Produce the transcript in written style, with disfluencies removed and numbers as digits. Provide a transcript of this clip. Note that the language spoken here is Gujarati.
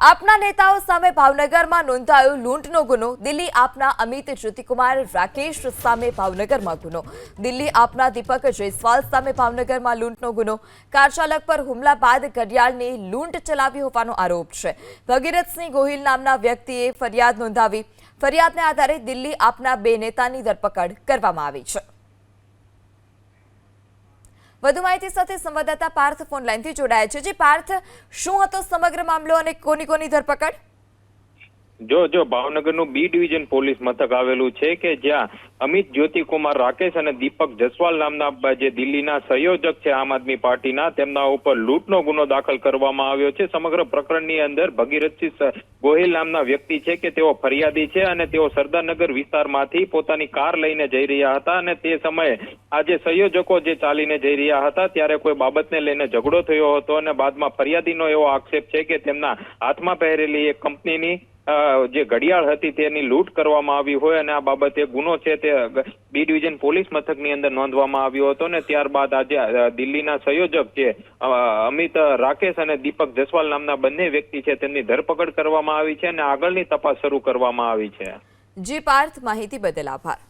આપના નેતાઓ સામે ભાવનગરમાં નોંધાયો લૂંટનો ગુનો। દિલ્હી આપના અમિત જ્યોતિકુમાર રાકેશ સામે ભાવનગરમાં ગુનો। દિલ્હી આપના દીપક જયસ્વાલ સામે ભાવનગરમાં લૂંટનો ગુનો। કાર ચાલક પર હુમલા બાદ ઘડિયાળની લૂંટ ચલાવી હોવાનો આરોપ છે। ભગીરથસિંહ ગોહિલ નામના વ્યક્તિએ ફરિયાદ નોંધાવી। ફરિયાદને આધારે દિલ્હી આપના બે નેતાની ધરપકડ કરવામાં આવી છે। વધુ માહિતી સાથે સંવાદદાતા પાર્થ ફોન લાઈનથી જોડાયા છે। જે પાર્થ, શું હતો સમગ્ર મામલો અને કોની ધરપકડ? જો ભાવનગરનું બી ડિવિઝન પોલીસ મથક આવેલું છે કે જ્યાં અમિત જ્યોતિકુમાર રાકેશ અને દીપક જસવાલ નામના જે દિલ્હીના સંયોજક છે આમ આદમી પાર્ટીના, તેમના ઉપર લૂંટનો ગુનો દાખલ કરવામાં આવ્યો છે। સમગ્ર પ્રકરણની અંદર ભગીરથસિંહ ગોહિલ નામના વ્યક્તિ છે કે તેઓ ફરિયાદી છે અને તેઓ સરદારનગર વિસ્તારમાંથી પોતાની કાર લઈને જઈ રહ્યા હતા અને તે સમયે આ જે સંયોજકો જે ચાલીને જઈ રહ્યા હતા ત્યારે કોઈ બાબતને લઈને ઝઘડો થયો હતો અને બાદમાં ફરિયાદીનો એવો આક્ષેપ છે કે તેમના હાથમાં પહેરેલી એક કંપનીની જે ઘડિયાળ હતી તેની લૂંટ કરવામાં આવી હોય અને આ બાબતે ગુનો છે તે બી ડિવિઝન પોલીસ મથકની અંદર નોંધવામાં આવ્યો હતો ને ત્યારબાદ આજે દિલ્હીના સંયોજક છે અમિત રાકેશ અને દીપક જસવાલ નામના બંને વ્યક્તિ છે તેમની ધરપકડ કરવામાં આવી છે અને આગળની તપાસ શરૂ કરવામાં આવી છે। જી પાર્થ, માહિતી બદલ આભાર।